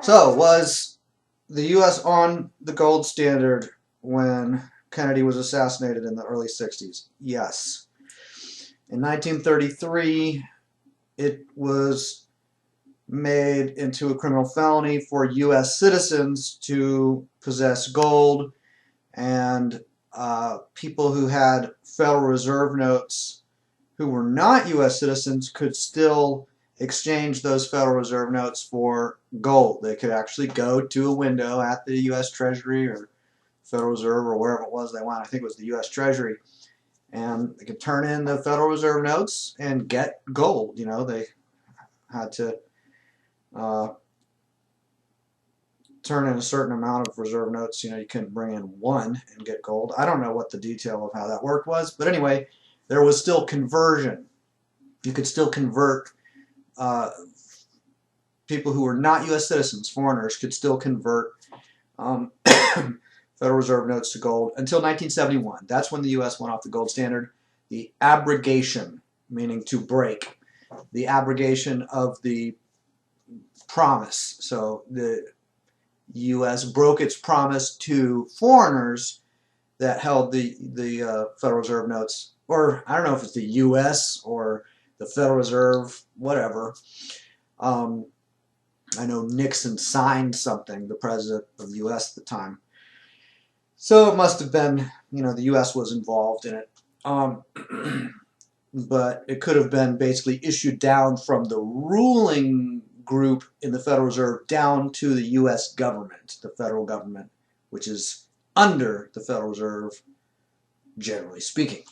So, was the U.S. on the gold standard when Kennedy was assassinated in the early 60s? Yes. In 1933, it was made into a criminal felony for U.S. citizens to possess gold, and people who had Federal Reserve notes who were not U.S. citizens could still exchange those Federal Reserve notes for gold. They could actually go to a window at the U.S. Treasury or Federal Reserve or wherever it was they went. I think it was the U.S. Treasury. And they could turn in the Federal Reserve notes and get gold. You know, they had to uh, turn in a certain amount of reserve notes. You know, you couldn't bring in one and get gold. I don't know what the detail of how that worked was, but anyway, there was still conversion. You could still convert uh, people who were not U.S. citizens, foreigners, could still convert um, Federal Reserve notes to gold until 1971. That's when the U.S. went off the gold standard. The abrogation, meaning to break, the abrogation of the promise. So the U.S. broke its promise to foreigners that held the Federal Reserve notes, or I don't know if it's the U.S. or the Federal Reserve, whatever. Um, I know Nixon signed something, the president of the U.S. at the time. So it must have been, you know, the U.S. was involved in it. But it could have been basically issued down from the ruling group in the Federal Reserve down to the U.S. government, the federal government, which is under the Federal Reserve, generally speaking.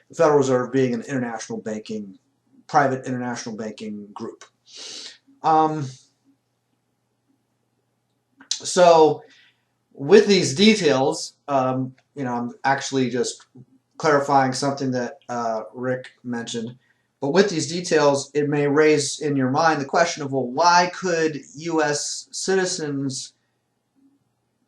The Federal Reserve being an international banking, private international banking group. Um, so with these details, you know, I'm actually just clarifying something that Rick mentioned. But with these details, it may raise in your mind the question of, well, why could U.S. citizens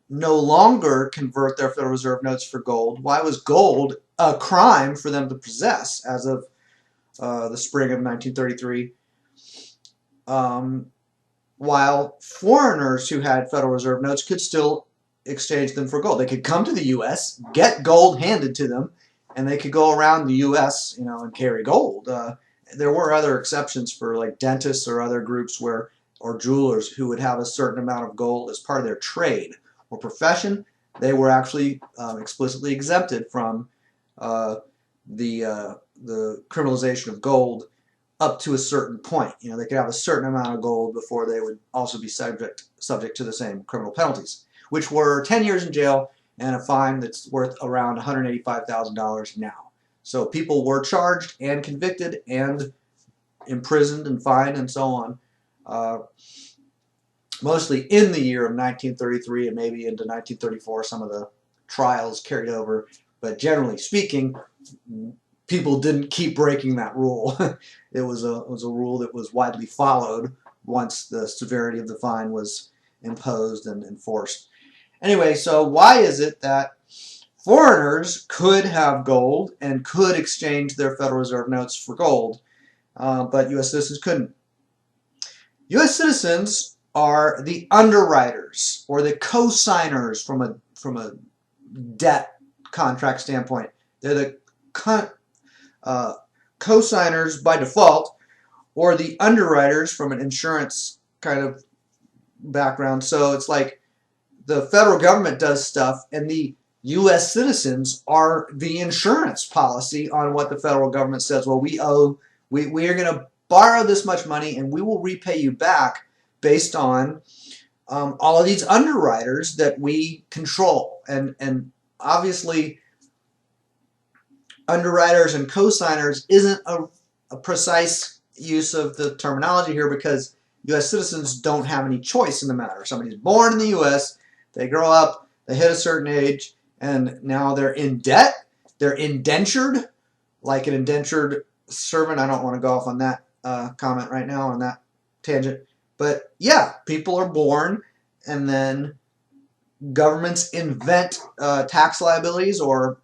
no longer convert their Federal Reserve notes for gold? Why was gold a crime for them to possess as of the spring of 1933? While foreigners who had Federal Reserve notes could still exchange them for gold. They could come to the U.S., get gold handed to them, and they could go around the U.S., you know, and carry gold. There were other exceptions for like dentists or other groups where, or jewelers who would have a certain amount of gold as part of their trade or profession. They were actually explicitly exempted from uh, the criminalization of gold up to a certain point. You know, they could have a certain amount of gold before they would also be subject to the same criminal penalties, which were 10 years in jail and a fine that's worth around $185,000 now. So people were charged and convicted and imprisoned and fined and so on, uh, mostly in the year of 1933 and maybe into 1934. Some of the trials carried over, but generally speaking, people didn't keep breaking that rule. It was a rule that was widely followed once the severity of the fine was imposed and enforced. Anyway, so why is it that foreigners could have gold and could exchange their Federal Reserve notes for gold, but U.S. citizens couldn't? U.S. citizens are the underwriters or the co-signers from a debt contract standpoint. They're the uh, co-signers by default, or the underwriters from an insurance kind of background. So it's like the federal government does stuff, and the U.S. citizens are the insurance policy on what the federal government says. Well, we are going to borrow this much money, and we will repay you back based on all of these underwriters that we control. And obviously, underwriters and co-signers isn't a precise use of the terminology here because U.S. citizens don't have any choice in the matter. Somebody's born in the U.S., they grow up, they hit a certain age, and now they're in debt. They're indentured, like an indentured servant. I don't want to go off on that comment right now, on that tangent. But yeah, people are born, and then governments invent tax liabilities or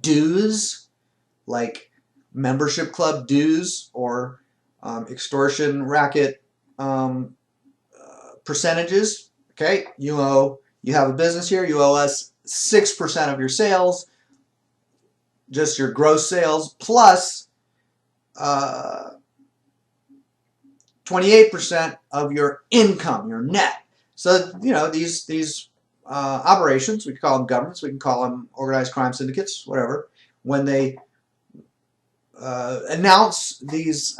dues, like membership club dues or extortion racket percentages. Okay, you have a business here. You owe us 6% of your sales, just your gross sales, plus 28% of your income, your net. So these operations, we can call them governments, we can call them organized crime syndicates, whatever. When they announce these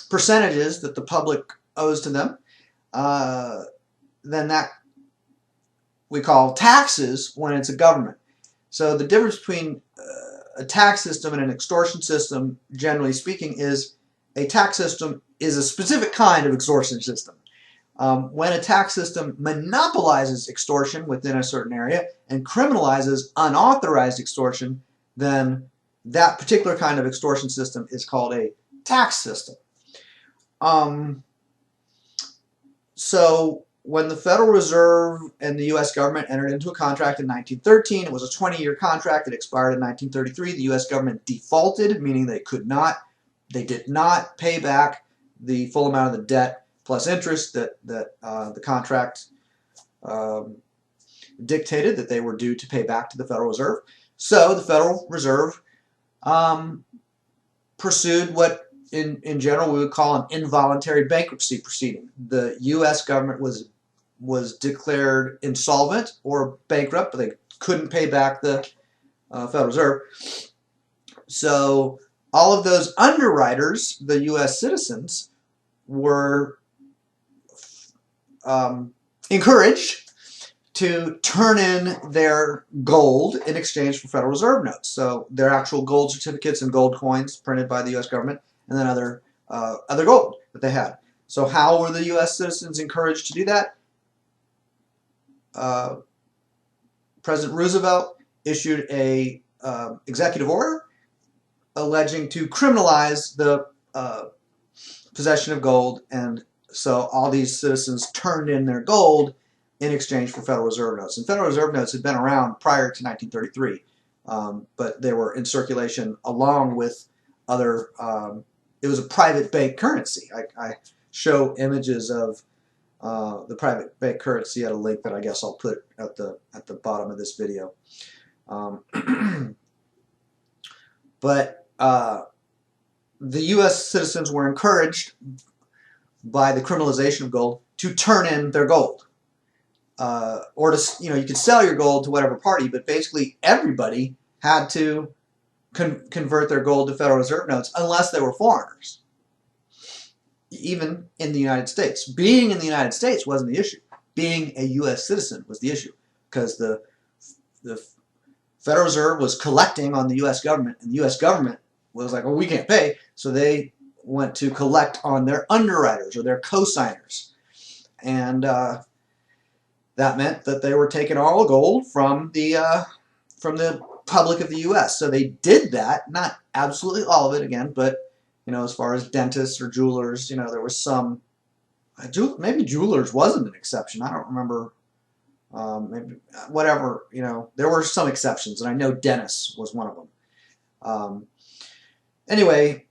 percentages that the public owes to them, then that we call taxes when it's a government. So the difference between a tax system and an extortion system, generally speaking, is a tax system is a specific kind of extortion system. When a tax system monopolizes extortion within a certain area and criminalizes unauthorized extortion, then that particular kind of extortion system is called a tax system. So when the Federal Reserve and the U.S. government entered into a contract in 1913, it was a 20-year contract. It expired in 1933. The U.S. government defaulted, meaning they did not pay back the full amount of the debt plus interest that the contract dictated that they were due to pay back to the Federal Reserve. So the Federal Reserve pursued what in general we would call an involuntary bankruptcy proceeding. The U.S. government was declared insolvent or bankrupt, but they couldn't pay back the Federal Reserve. So all of those underwriters, the U.S. citizens, were encouraged to turn in their gold in exchange for Federal Reserve notes. So their actual gold certificates and gold coins printed by the U.S. government, and then other gold that they had. So how were the U.S. citizens encouraged to do that? President Roosevelt issued a executive order alleging to criminalize the possession of gold, and so all these citizens turned in their gold in exchange for Federal Reserve notes. And Federal Reserve notes had been around prior to 1933, but they were in circulation along with other. It was a private bank currency. I show images of the private bank currency at a link that I guess I'll put at the bottom of this video. But the U.S. citizens were encouraged by the criminalization of gold to turn in their gold, or to you could sell your gold to whatever party, but basically everybody had to convert their gold to Federal Reserve notes unless they were foreigners. Even in the United States, being in the United States wasn't the issue. Being a U.S. citizen was the issue, because the Federal Reserve was collecting on the U.S. government, and the U.S. government was like, well, we can't pay, so they went to collect on their underwriters or their co-signers, and that meant that they were taking all the gold from the public of the U.S. So they did that, not absolutely all of it again, but as far as dentists or jewelers, there was some. Maybe jewelers wasn't an exception. I don't remember. Maybe whatever. There were some exceptions, and I know dentists was one of them. Anyway,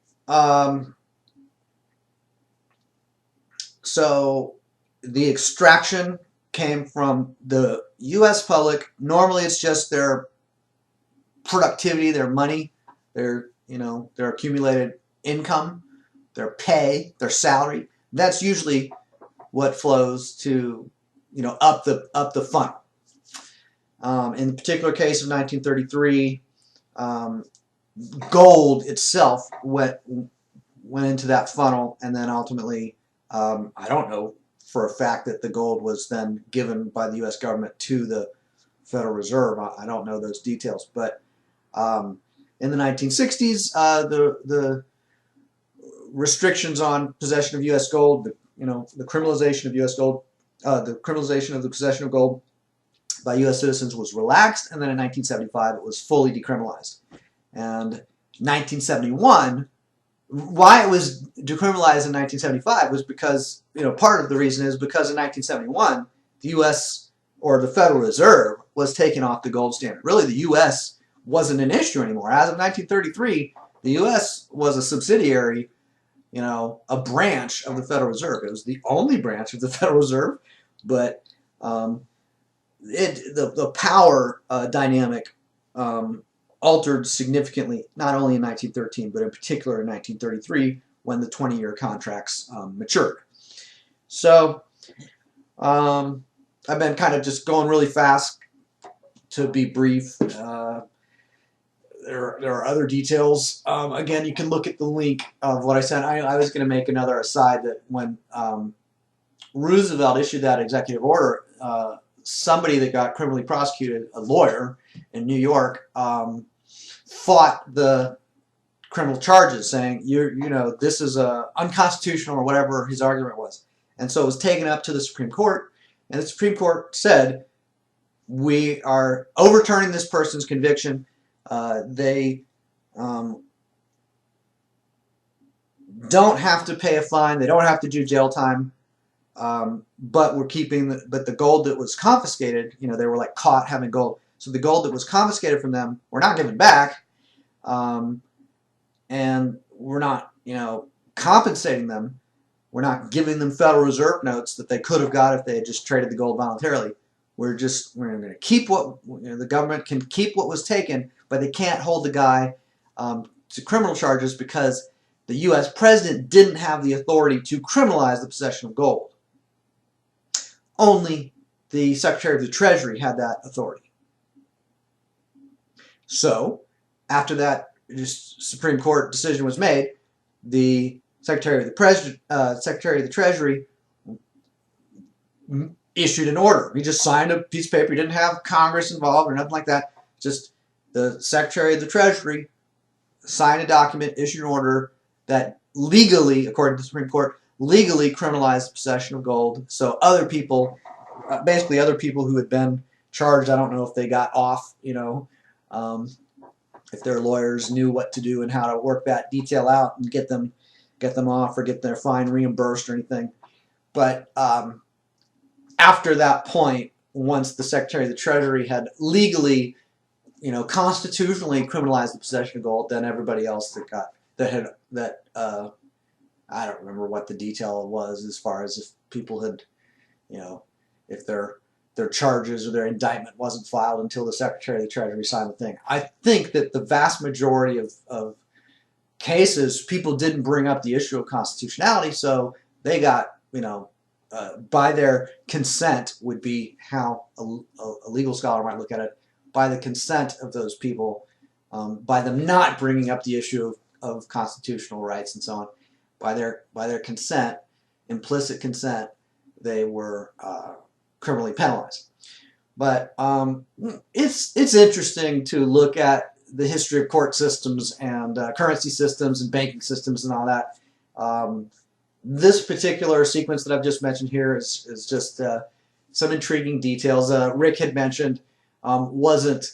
so the extraction came from the U.S. public. Normally, it's just their productivity, their money, their accumulated income, their pay, their salary. That's usually what flows to up the funnel. In the particular case of 1933, gold itself went into that funnel, and then ultimately, I don't know for a fact that the gold was then given by the U.S. government to the Federal Reserve. I don't know those details, but in the 1960s, the restrictions on possession of U.S. gold, the criminalization of U.S. gold, the criminalization of the possession of gold by U.S. citizens was relaxed, and then in 1975 it was fully decriminalized. And 1971, why it was decriminalized in 1975 was because, part of the reason is because in 1971 the U.S. or the Federal Reserve was taken off the gold standard. Really, the U.S. wasn't an issue anymore. As of 1933, the U.S. was a subsidiary, a branch of the Federal Reserve. It was the only branch of the Federal Reserve, but the power dynamic altered significantly, not only in 1913, but in particular in 1933 when the 20-year contracts matured. So I've been kind of just going really fast to be brief. There are other details. Again, you can look at the link of what I said. I was going to make another aside that when Roosevelt issued that executive order, somebody that got criminally prosecuted, a lawyer in New York, fought the criminal charges, saying this is unconstitutional or whatever his argument was. And so it was taken up to the Supreme Court, and the Supreme Court said, we are overturning this person's conviction. They don't have to pay a fine. They don't have to do jail time. But we're keeping the gold that was confiscated. They were like caught having gold. So the gold that was confiscated from them, we're not giving back, and we're not compensating them. We're not giving them Federal Reserve notes that they could have got if they had just traded the gold voluntarily. We're going to keep what the government can keep what was taken, but they can't hold the guy to criminal charges because the U.S. president didn't have the authority to criminalize the possession of gold. Only the Secretary of the Treasury had that authority. So, after that Supreme Court decision was made, the Secretary of the Treasury issued an order. He just signed a piece of paper. He didn't have Congress involved or nothing like that. Just the Secretary of the Treasury signed a document, issued an order that legally, according to the Supreme Court, legally criminalized the possession of gold. So other people, basically other people who had been charged, I don't know if they got off, if their lawyers knew what to do and how to work that detail out and get them off or get their fine reimbursed or anything. But after that point, once the Secretary of the Treasury had legally, constitutionally criminalized the possession of gold, then everybody else I don't remember what the detail was as far as if people had, if their charges or their indictment wasn't filed until the Secretary of the Treasury signed the thing. I think that the vast majority of cases, people didn't bring up the issue of constitutionality, so they got, by their consent would be how a legal scholar might look at it, by the consent of those people, by them not bringing up the issue of constitutional rights and so on, by their consent, implicit consent, they were criminally penalized. But it's interesting to look at the history of court systems and currency systems and banking systems and all that. This particular sequence that I've just mentioned here is just some intriguing details. Rick had mentioned wasn't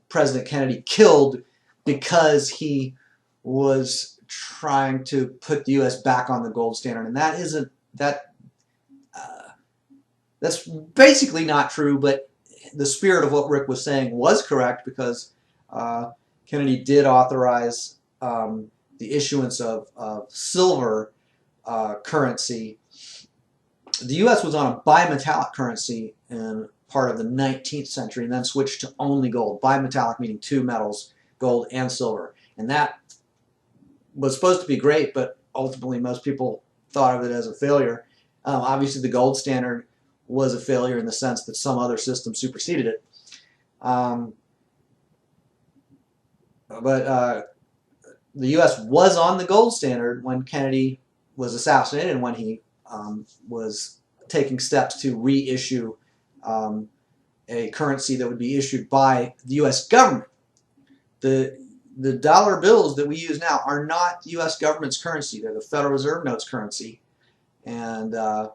President Kennedy killed because he was trying to put the U.S. back on the gold standard, and that's basically not true, but the spirit of what Rick was saying was correct because Kennedy did authorize the issuance of silver currency. The U.S. was on a bimetallic currency in part of the 19th century and then switched to only gold. Bimetallic meaning two metals, gold and silver. And that was supposed to be great, but ultimately most people thought of it as a failure. Obviously the gold standard was a failure in the sense that some other system superseded it. But the U.S. was on the gold standard when Kennedy was assassinated and when he was taking steps to reissue a currency that would be issued by the U.S. government. The dollar bills that we use now are not the U.S. government's currency. They're the Federal Reserve notes currency. And the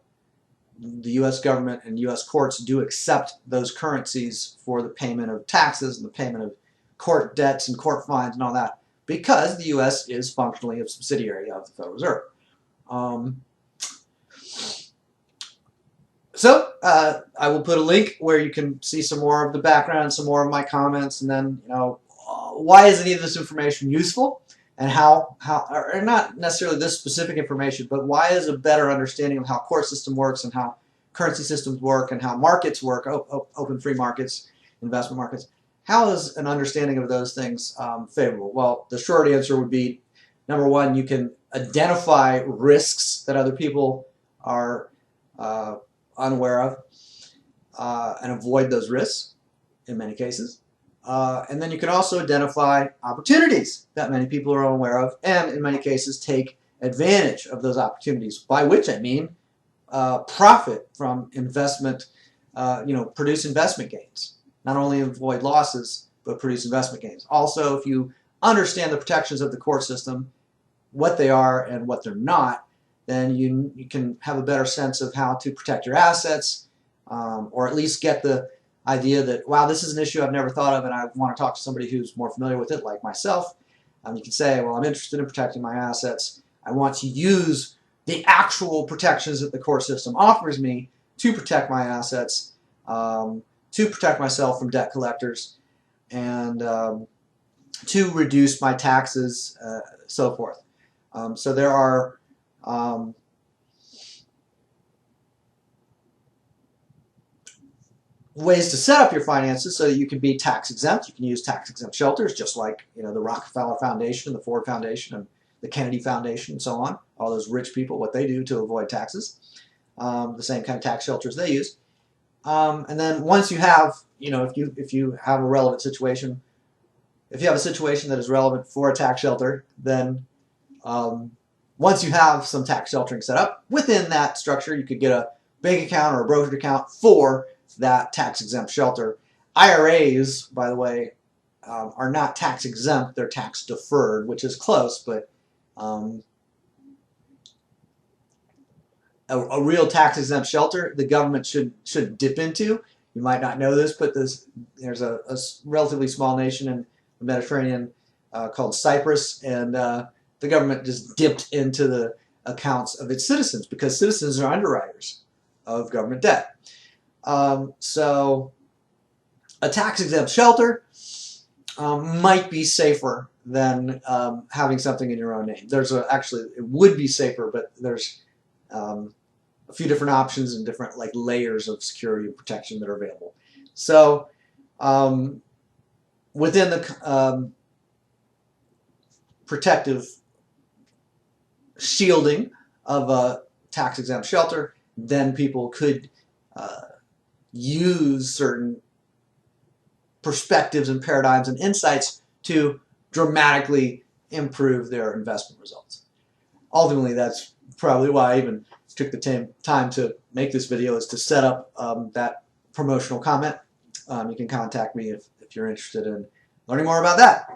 U.S. government and U.S. courts do accept those currencies for the payment of taxes and the payment of court debts and court fines and all that because the U.S. is functionally a subsidiary of the Federal Reserve. So I will put a link where you can see some more of the background, some more of my comments, and then, why is any of this information useful? and how or not necessarily this specific information, but why is a better understanding of how court system works and how currency systems work and how markets work, open free markets, investment markets, how is an understanding of those things favorable? Well, the short answer would be, number one, you can identify risks that other people are unaware of and avoid those risks in many cases. And then you can also identify opportunities that many people are unaware of and in many cases take advantage of those opportunities, by which I mean profit from investment, produce investment gains. Not only avoid losses, but produce investment gains. Also, if you understand the protections of the court system, what they are and what they're not, then you can have a better sense of how to protect your assets, or at least get the idea that, wow, this is an issue I've never thought of and I want to talk to somebody who's more familiar with it, like myself. You can say, well, I'm interested in protecting my assets. I want to use the actual protections that the court system offers me to protect my assets, to protect myself from debt collectors, and to reduce my taxes, so forth. So there are ways to set up your finances so that you can be tax exempt. You can use tax exempt shelters, just like the Rockefeller Foundation, the Ford Foundation, and the Kennedy Foundation, and so on. All those rich people, what they do to avoid taxes, the same kind of tax shelters they use. And then once you have, if you have a relevant situation, if you have a situation that is relevant for a tax shelter, then once you have some tax sheltering set up within that structure, you could get a bank account or a brokerage account for that tax exempt shelter. IRAs, by the way, are not tax exempt; they're tax deferred, which is close, but a real tax exempt shelter the government should dip into. You might not know this, but there's a relatively small nation in the Mediterranean called Cyprus, and the government just dipped into the accounts of its citizens because citizens are underwriters of government debt. So a tax-exempt shelter might be safer than having something in your own name. Actually, it would be safer, but there's a few different options and different layers of security and protection that are available. So within the protective shielding of a tax-exempt shelter, then people could use certain perspectives and paradigms and insights to dramatically improve their investment results. Ultimately, that's probably why I even took the time to make this video, is to set up that promotional comment. You can contact me if you're interested in learning more about that.